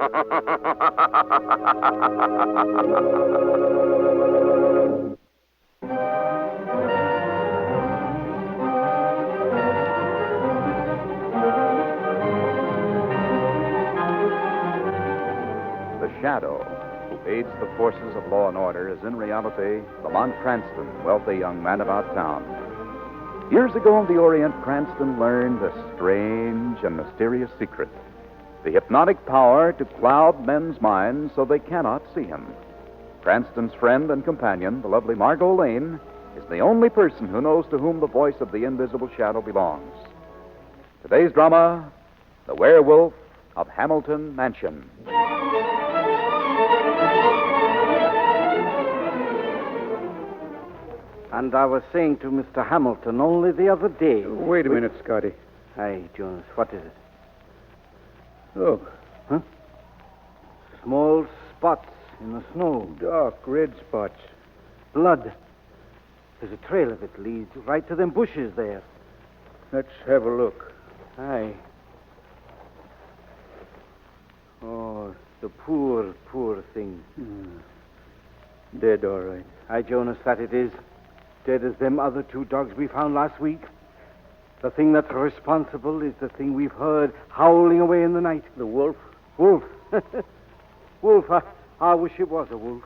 The Shadow, who aids the forces of law and order, is in reality Lamont Cranston, wealthy young man about town. Years ago in the Orient, Cranston learned a strange and mysterious secret: the hypnotic power to cloud men's minds so they cannot see him. Cranston's friend and companion, the lovely Margot Lane, is the only person who knows to whom the voice of the invisible shadow belongs. Today's drama, The Werewolf of Hamilton Mansion. And I was saying to Mr. Hamilton only the other day. Wait a minute, Scotty. Hi, Jonas. What is it? Look. Huh? Small spots in the snow. Dark red spots. Blood. There's a trail of it leads right to them bushes there. Let's have a look. Aye. Oh, the poor, poor thing. Dead, all right. Aye, Jonas, that it is. Dead as them other two dogs we found last week. The thing that's responsible is the thing we've heard howling away in the night. The wolf? Wolf. Wolf. I wish it was a wolf.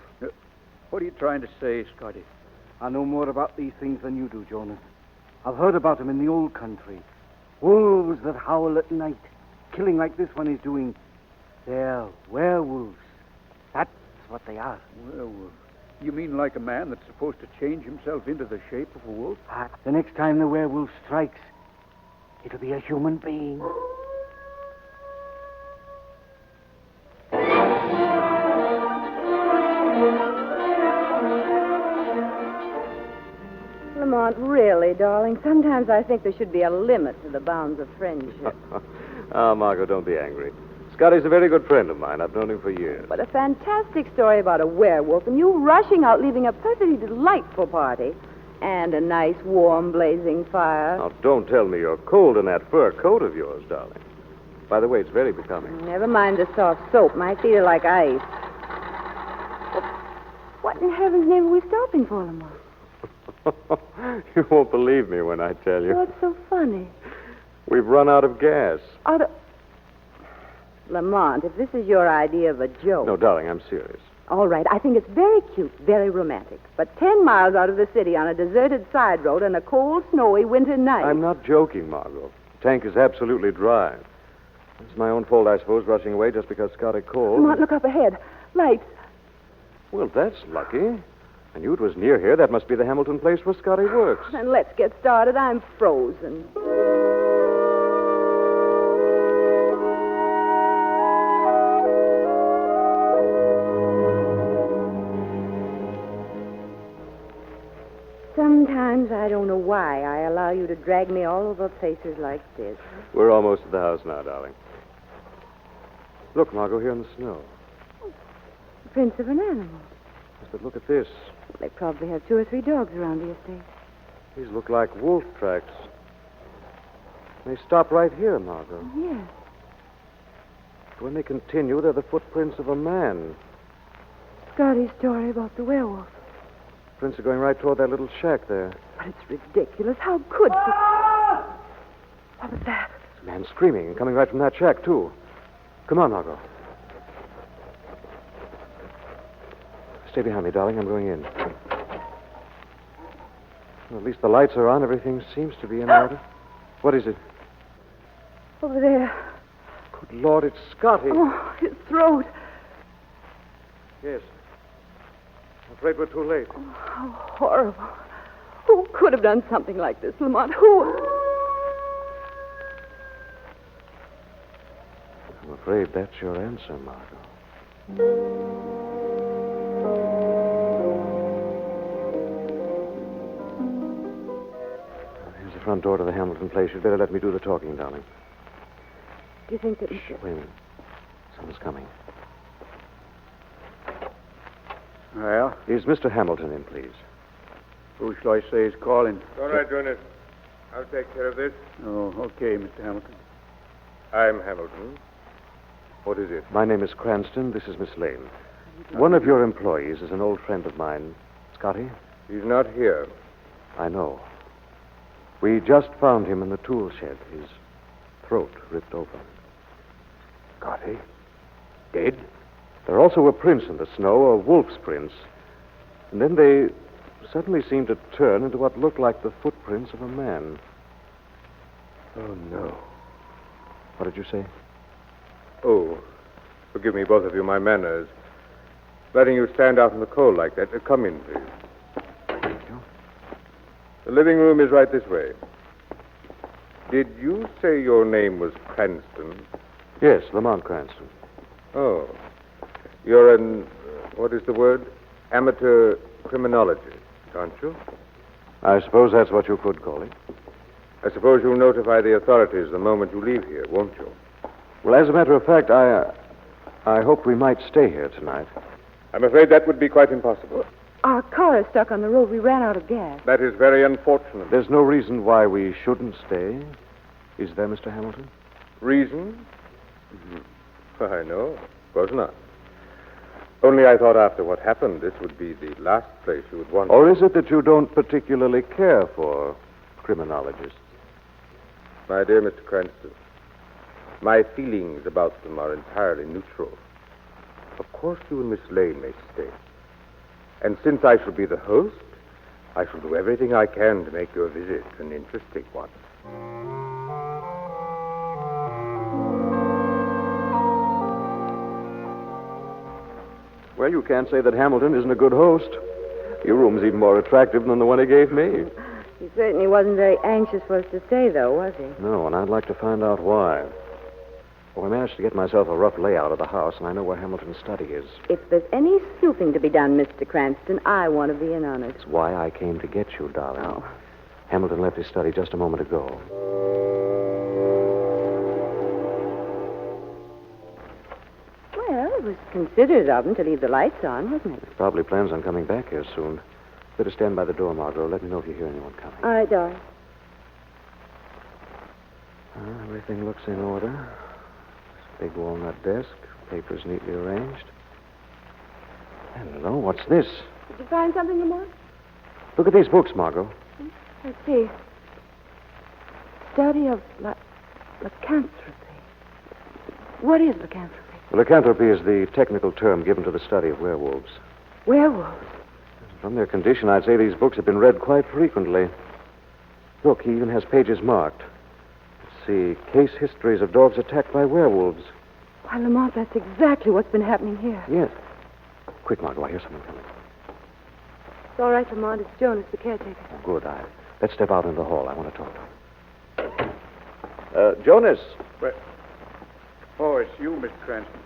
What are you trying to say, Scotty? I know more about these things than you do, Jonas. I've heard about them in the old country. Wolves that howl at night, killing like this one is doing. They're werewolves. That's what they are. Werewolf. You mean like a man that's supposed to change himself into the shape of a wolf? The next time the werewolf strikes, it'll be a human being. Lamont, really, darling, sometimes I think there should be a limit to the bounds of friendship. Margot, don't be angry. Scotty's a very good friend of mine. I've known him for years. But a fantastic story about a werewolf, and you rushing out, leaving a perfectly delightful party. And a nice, warm, blazing fire. Now, don't tell me you're cold in that fur coat of yours, darling. By the way, it's very becoming. Never mind the soft soap. My feet are like ice. What in heaven's name are we stopping for, Lamont? You won't believe me when I tell you. What's so funny? We've run out of gas. Out of... Lamont, if this is your idea of a joke... No, darling, I'm serious. All right, I think it's very cute, very romantic. But 10 miles out of the city on a deserted side road on a cold, snowy winter night... I'm not joking, Margot. The tank is absolutely dry. It's my own fault, I suppose, rushing away just because Scotty called. Lamont, look up ahead. Lights. Well, that's lucky. I knew it was near here. That must be the Hamilton place where Scotty works. Then let's get started. I'm frozen. Sometimes I don't know why I allow you to drag me all over places like this. We're almost at the house now, darling. Look, Margot, here in the snow. The prints of an animal. Yes, but look at this. They probably have 2 or 3 dogs around the estate. These look like wolf tracks. They stop right here, Margot. Yes. When they continue, they're the footprints of a man. Scotty's story about the werewolf. Prints are going right toward that little shack there. But it's ridiculous. How could... What was that? There's a man screaming and coming right from that shack, too. Come on, Margot. Stay behind me, darling. I'm going in. Well, at least the lights are on. Everything seems to be in order. What is it? Over there. Good Lord, it's Scotty. Oh, his throat. Yes. I'm afraid we're too late. Oh, how horrible. Who could have done something like this, Lamont? Who? I'm afraid that's your answer, Margot. Here's the front door to the Hamilton place. You'd better let me do the talking, darling. Do you think that... Shh, wait a minute. Someone's coming. Well, Is Mr. Hamilton in, please? who shall I say is calling? All right, Jonas. I'll take care of this. Oh, okay, Mr. Hamilton. I'm Hamilton. What is it? My name is Cranston. This is Miss Lane. One of your employees is an old friend of mine. Scotty? He's not here. I know. We just found him in the tool shed. His throat ripped open. Scotty? Dead? There also were prints in the snow, a wolf's prints. And then they suddenly seemed to turn into what looked like the footprints of a man. Oh, no. What did you say? Oh, forgive me, both of you, my manners. Letting you stand out in the cold like that. Come in, please. Thank you. The living room is right this way. Did you say your name was Cranston? Yes, Lamont Cranston. Oh. You're an, what is the word? Amateur criminologist, aren't you? I suppose that's what you could call it. I suppose you'll notify the authorities the moment you leave here, won't you? Well, as a matter of fact, I hoped we might stay here tonight. I'm afraid that would be quite impossible. Our car is stuck on the road. We ran out of gas. That is very unfortunate. There's no reason why we shouldn't stay, is there, Mr. Hamilton? Reason? Why, no, of course not. Only I thought after what happened, this would be the last place you would want. Or is it that you don't particularly care for criminologists? My dear Mr. Cranston, my feelings about them are entirely neutral. Of course, you and Miss Lane may stay. And since I shall be the host, I shall do everything I can to make your visit an interesting one. Well, you can't say that Hamilton isn't a good host. Your room's even more attractive than the one he gave me. He certainly wasn't very anxious for us to stay, though, was he? No, and I'd like to find out why. Well, I managed to get myself a rough layout of the house, and I know where Hamilton's study is. If there's any snooping to be done, Mr. Cranston, I want to be in on it. That's why I came to get you, darling. Oh. Hamilton left his study just a moment ago. Well, it was considerate of him to leave the lights on, wasn't it? He probably plans on coming back here soon. Better stand by the door, Margot. Let me know if you hear anyone coming. All right, darling. Everything looks in order. Big walnut desk, papers neatly arranged. Hello, what's this? Did you find something, Lamont? Look at these books, Margot. Let's see. Study of lycanthropy. What is lycanthropy? Lycanthropy is the technical term given to the study of werewolves. Werewolves. From their condition, I'd say these books have been read quite frequently. Look, he even has pages marked. Let's see, case histories of dogs attacked by werewolves. Why, Lamont, that's exactly what's been happening here. Yes. Quick, Margot, I hear someone coming. It's all right, Lamont. It's Jonas, the caretaker. Oh, good. Let's step out into the hall. I want to talk to him. Jonas. Oh, it's you, Mr. Cranston.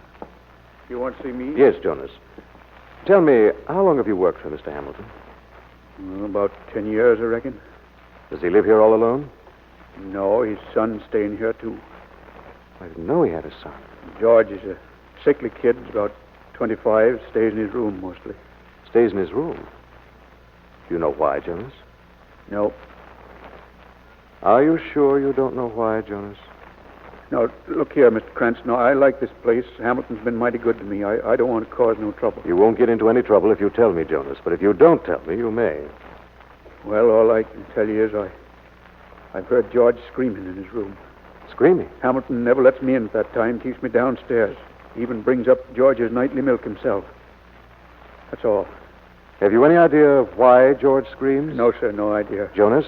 You want to see me? Yes, Jonas. Tell me, how long have you worked for Mr. Hamilton? About 10 years, I reckon. Does he live here all alone? No, his son's staying here, too. I didn't know he had a son. George is a sickly kid, about 25, stays in his room mostly. Stays in his room. Do you know why, Jonas? No. Are you sure you don't know why, Jonas? Now, look here, Mr. Cranston. Now, I like this place. Hamilton's been mighty good to me. I don't want to cause no trouble. You won't get into any trouble if you tell me, Jonas. But if you don't tell me, you may. Well, all I can tell you is I've heard George screaming in his room. Screaming? Hamilton never lets me in at that time, keeps me downstairs. He even brings up George's nightly milk himself. That's all. Have you any idea of why George screams? No, sir, no idea. Jonas?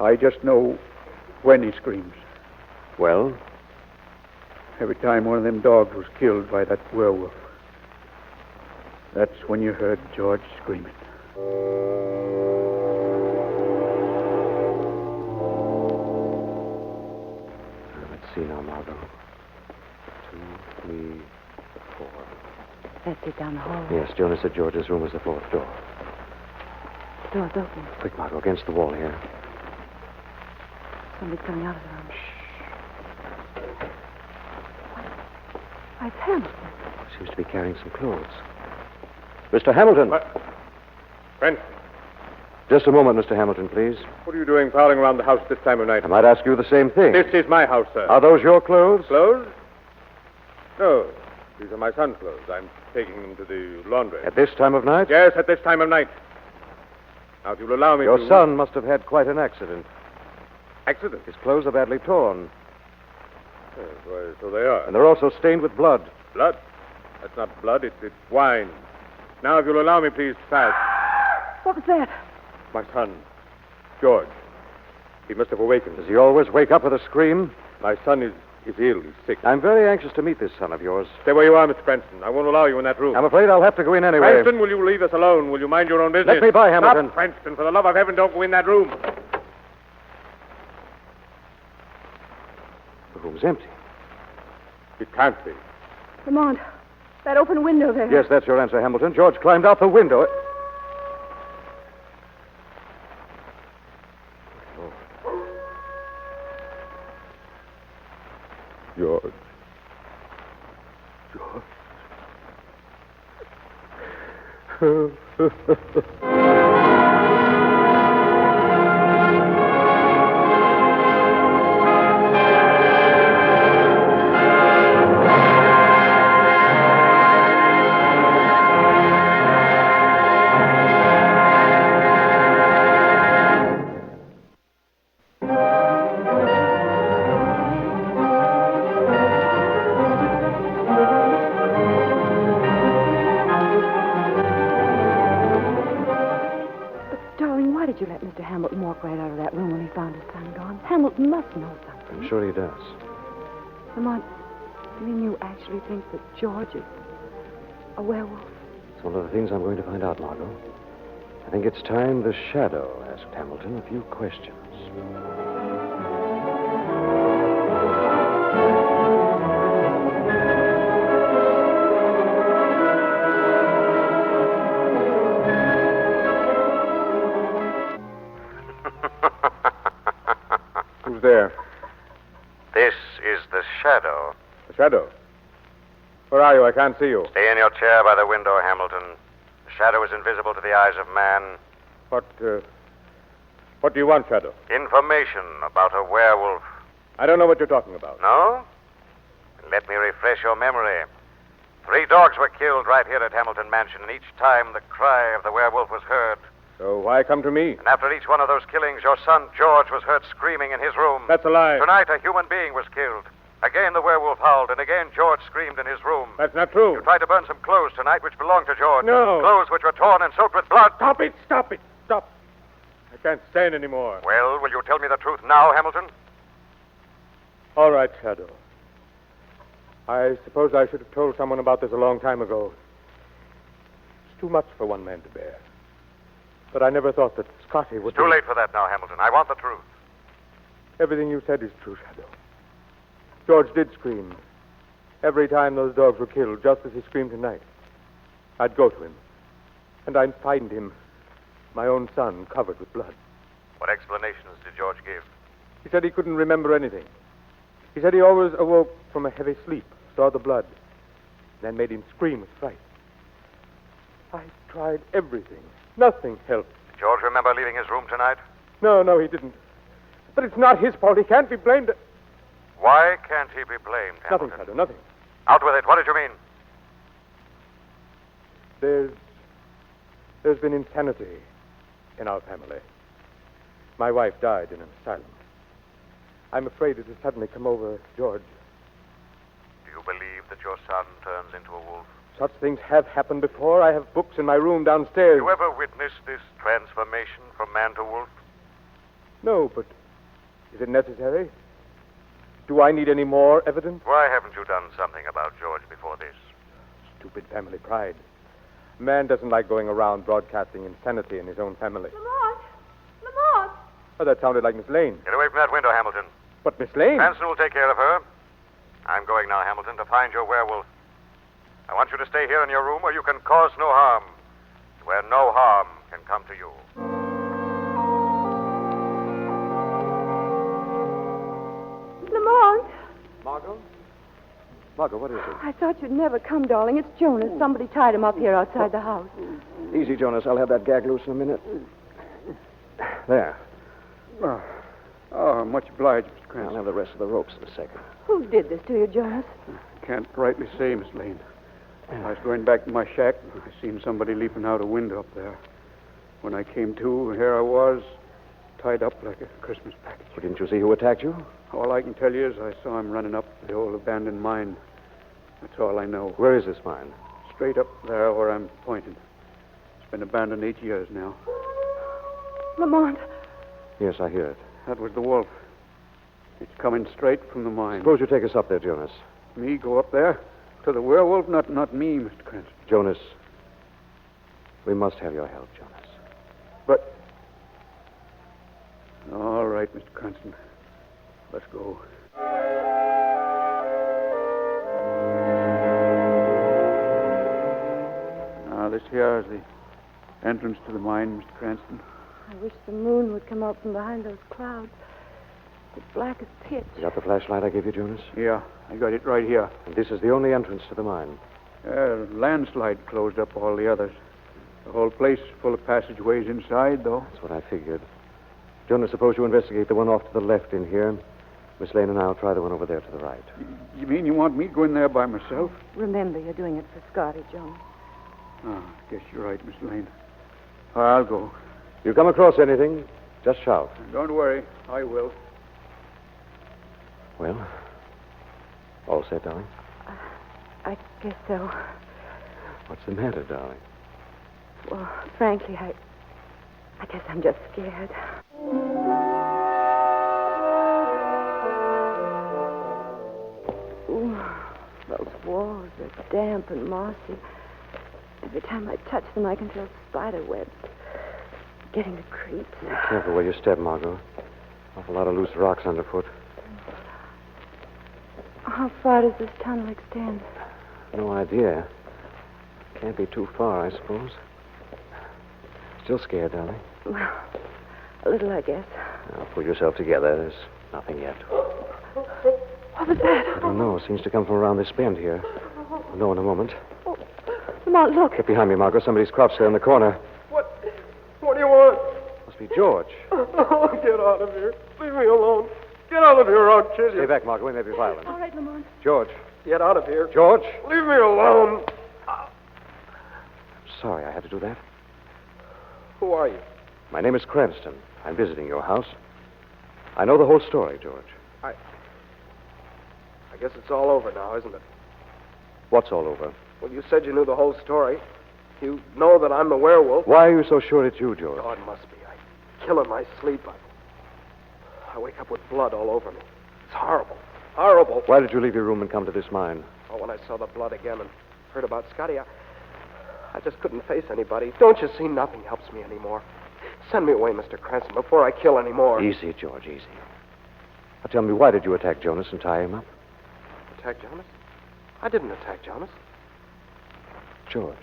I just know when he screams. Well? Every time one of them dogs was killed by that werewolf. That's when you heard George screaming. Let's see now, Margot. 2, 3, 4. That's it down the hall. Yes, Jonas said George's room was the fourth door. The door's open. Quick, Margot, against the wall here. Somebody's coming out of the room. Why, it's Hamilton. Seems to be carrying some clothes. Mr. Hamilton. What? Cranston, Just a moment, Mr. Hamilton, please. what are you doing prowling around the house this time of night? I might ask you the same thing. This is my house, sir. Are those your clothes? Clothes? No, these are my son's clothes. I'm taking them to the laundry. At this time of night? Yes, at this time of night. Now, if you'll allow me Your to... son must have had quite an accident. Accident? His clothes are badly torn, Yes, why, so they are. and they're also stained with blood. Blood? That's not blood, it's wine. Now, if you'll allow me, please, fast. What was that? My son, George. He must have awakened. Does he always wake up with a scream? My son is ill. He's sick. I'm very anxious to meet this son of yours. Stay where you are, Mr. Cranston. I won't allow you in that room. I'm afraid I'll have to go in anyway. Cranston, will you leave us alone? Will you mind your own business? Let me by, Hamilton. Stop, Cranston. For the love of heaven, don't go in that room. The room's empty. It can't be. Lamont, that open window there. Yes, that's your answer, Hamilton. George climbed out the window. George. Darling, why did you let Mr. Hamilton walk right out of that room when he found his son gone? Hamilton must know something. I'm sure he does. Lamont, you mean you actually think that George is a werewolf? It's one of the things I'm going to find out, Margot. I think it's time the Shadow asked Hamilton a few questions. Who's there? This is the Shadow. The shadow. Where are you? I can't see you. Stay in your chair by the window, Hamilton. The Shadow is invisible to the eyes of man. What do you want, Shadow? Information about a werewolf. I don't know what you're talking about. No? Let me refresh your memory. 3 dogs were killed right here at Hamilton Mansion, and each time the cry of the werewolf was heard. So why come to me? And after each one of those killings, your son George was heard screaming in his room. That's a lie. Tonight, a human being was killed. Again, the werewolf howled, and again, George screamed in his room. That's not true. You tried to burn some clothes tonight which belonged to George. No. Clothes which were torn and soaked with blood. Stop it! Stop it! Stop. I can't stand anymore. Well, will you tell me the truth now, Hamilton? All right, Shadow. I suppose I should have told someone about this a long time ago. It's too much for one man to bear. But I never thought that Scotty would... It's too late for that now, Hamilton. I want the truth. Everything you said is true, Shadow. George did scream. Every time those dogs were killed, just as he screamed tonight. I'd go to him. And I'd find him, my own son, covered with blood. What explanations did George give? He said he couldn't remember anything. He said he always awoke from a heavy sleep, saw the blood, then made him scream with fright. I tried everything. Nothing helped. Did George remember leaving his room tonight? No, he didn't. But it's not his fault. He can't be blamed. Why can't he be blamed, Nothing, Hamilton? Shadow, nothing. Out with it. What did you mean? There's been insanity in our family. My wife died in an asylum. I'm afraid it has suddenly come over George. Do you believe that your son turns into a wolf? Such things have happened before. I have books in my room downstairs. You ever witnessed this transformation from man to wolf? No, but is it necessary? Do I need any more evidence? Why haven't you done something about George before this? Stupid family pride. A man doesn't like going around broadcasting insanity in his own family. Lamont! Oh, that sounded like Miss Lane. Get away from that window, Hamilton. But Miss Lane? Cranston will take care of her. I'm going now, Hamilton, to find your werewolf. I want you to stay here in your room where you can cause no harm, where no harm can come to you. Lamont! Margot? Margot, what is it? I thought you'd never come, darling. It's Jonas. Somebody tied him up here outside the house. Easy, Jonas. I'll have that gag loose in a minute. There. Oh, much obliged, Mr. I'll Cranston. have the rest of the ropes in a second. Who did this to you, Jonas? can't rightly say, Miss Lane. I was going back to my shack, and I seen somebody leaping out a window up there. When I came to, here I was, tied up like a Christmas package. Well, didn't you see who attacked you? All I can tell you is I saw him running up the old abandoned mine. That's all I know. Where is this mine? Straight up there where I'm pointing. It's been abandoned 8 years now. Lamont. Yes, I hear it. That was the wolf. It's coming straight from the mine. Suppose you take us up there, Jonas. Me go up there? To the werewolf? Not me, Mr. Cranston. Jonas, we must have your help, Jonas. But... All right, Mr. Cranston. Let's go. Now, this here is the entrance to the mine, Mr. Cranston. I wish the moon would come out from behind those clouds. It's black as pitch. You got the flashlight I gave you, Jonas? Yeah, I got it right here. And this is the only entrance to the mine. Landslide closed up all the others. The whole place is full of passageways inside, though. That's what I figured. Jonas, suppose you investigate the one off to the left in here. Miss Lane and I'll try the one over there to the right. You mean you want me to go in there by myself? Remember, you're doing it for Scotty, Jones. Oh, I guess you're right, Miss Lane. I'll go. If you come across anything, just shout. Don't worry. I will. Well, all set, darling? I guess so. What's the matter, darling? Well, frankly, I guess I'm just scared. Ooh, those walls are damp and mossy. Every time I touch them, I can feel spider webs. Getting the creeps. Be careful where you step, Margot. Awful lot of loose rocks underfoot. How far does this tunnel extend? No idea. Can't be too far, I suppose. Still scared, darling? Well, a little, I guess. Now, pull yourself together. There's nothing yet. What was that? I don't know. It seems to come from around this bend here. We'll know in a moment. Come on, look. Get behind me, Margot. Somebody's crouched there in the corner. What do you want? Must be George. Oh, get out of here. Leave me alone. Get out of here, or I'll kill Stay you. back, Margot. We may be violent. All right, Lamont. George. Get out of here. George. Leave me alone. Sorry I had to do that. Who are you? My name is Cranston. I'm visiting your house. I know the whole story, George. I guess it's all over now, isn't it? What's all over? Well, you said you knew the whole story. You know that I'm the werewolf. Why are you so sure it's you, George? Oh, it must be. I kill in my sleep. I wake up with blood all over me. It's horrible. Horrible. Why did you leave your room and come to this mine? Oh, when I saw the blood again and heard about Scotty, I just couldn't face anybody. Don't you see? Nothing helps me anymore. Send me away, Mr. Cranston, before I kill any more. Easy, George, easy. Now tell me, why did you attack Jonas and tie him up? Attack Jonas? I didn't attack Jonas. George,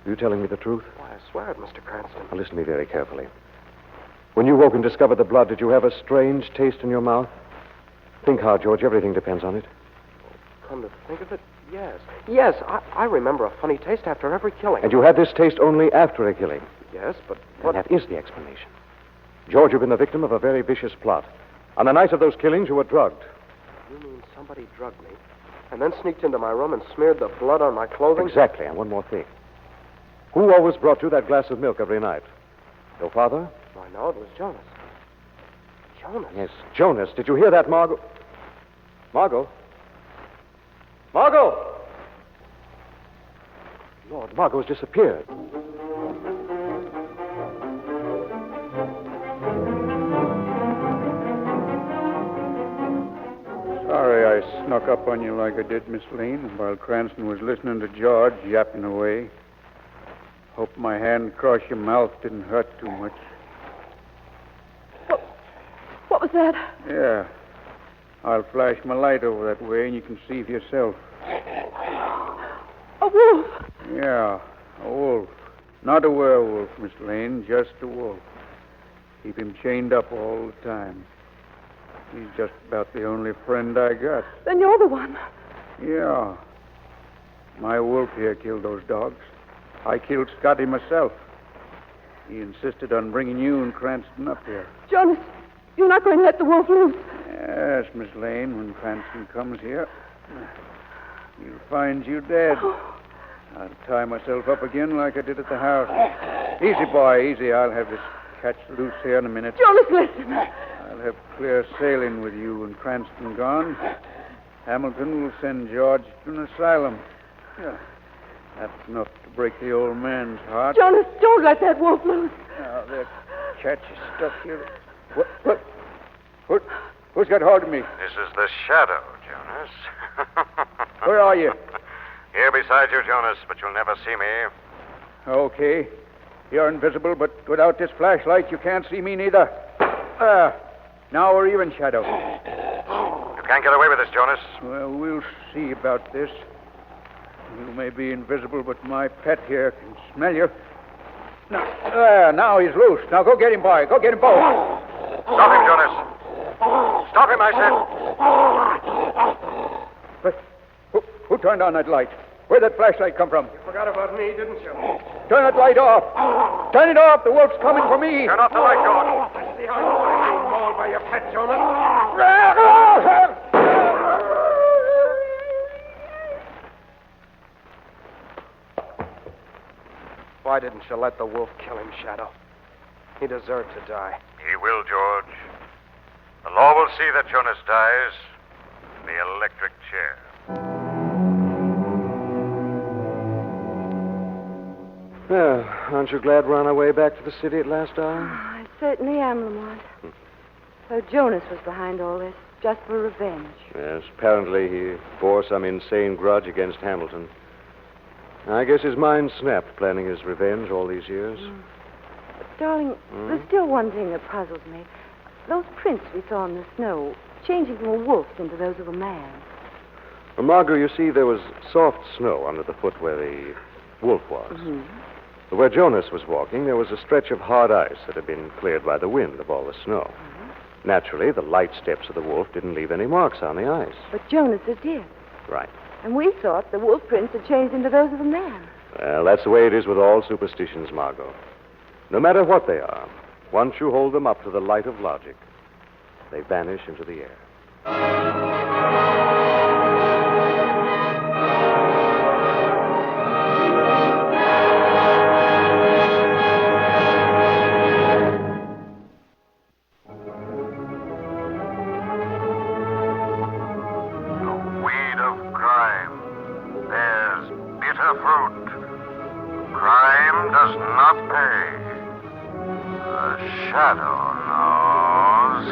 are you telling me the truth? Why, I swear it, Mr. Cranston. Now listen to me very carefully. When you woke and discovered the blood, did you have a strange taste in your mouth? Think hard, George. Everything depends on it. Come to think of it, yes. Yes, I remember a funny taste after every killing. And you had this taste only after a killing. Yes, but And what... that is the explanation. George, you've been the victim of a very vicious plot. On the night of those killings, you were drugged. You mean somebody drugged me and then sneaked into my room and smeared the blood on my clothing? Exactly, and one more thing. Who always brought you that glass of milk every night? Your father? I know it was Jonas. Jonas? Yes, Jonas. Did you hear that, Margot? Margot? Margot! Lord, Margot's disappeared. Sorry I snuck up on you like I did, Miss Lane, while Cranston was listening to George yapping away. Hope my hand across your mouth didn't hurt too much. What was that? Yeah. I'll flash my light over that way and you can see for yourself. A wolf. Yeah, a wolf. Not a werewolf, Miss Lane, just a wolf. Keep him chained up all the time. He's just about the only friend I got. Then you're the one. Yeah. My wolf here killed those dogs. I killed Scotty myself. He insisted on bringing you and Cranston up here. Jonas, you're not going to let the wolf loose. Yes, Miss Lane, when Cranston comes here. he'll find you dead. I'll tie myself up again like I did at the house. Easy, boy, easy. I'll have this catch loose here in a minute. Jonas, listen. I'll have clear sailing with you and Cranston gone. Hamilton will send George to an asylum. Yeah, that's enough to break the old man's heart. Jonas, don't let that wolf loose. Now, that catch is stuck here. Who's got hold of me? This is the shadow, Jonas. Where are you? Here beside you, Jonas, but you'll never see me. Okay. You're invisible, but without this flashlight, you can't see me neither. Now we're even, Shadow. You can't get away with this, Jonas. Well, we'll see about this. You may be invisible, but my pet here can smell you. Now he's loose. Now go get him, boy. Go get him both. Stop him, Jonas. Stop him, I said. But who turned on that light? Where'd that flashlight come from? You forgot about me, didn't you? Turn that light off. Turn it off. The wolf's coming for me. Turn off the light, George. I see how you like being mauled by your pet, Jonas. Why didn't you let the wolf kill him, Shadow? He deserved to die. He will, George. The law will see that Jonas dies in the electric chair. Well, aren't you glad we're on our way back to the city at last hour? I certainly am, Lamont. So Jonas was behind all this, just for revenge. Yes, apparently he bore some insane grudge against Hamilton. I guess his mind snapped planning his revenge all these years. But, darling, there's still one thing that puzzles me. Those prints we saw in the snow, changing from a wolf into those of a man. Well, Margot, you see, there was soft snow under the foot where the wolf was. Mm-hmm. But where Jonas was walking, there was a stretch of hard ice that had been cleared by the wind of all the snow. Mm-hmm. Naturally, the light steps of the wolf didn't leave any marks on the ice. But Jonas's did. Right. And we thought the wolf prints had changed into those of a man. Well, that's the way it is with all superstitions, Margot. No matter what they are, once you hold them up to the light of logic, they vanish into the air. The weed of crime bears bitter fruit. Crime does not pay. The shadow knows.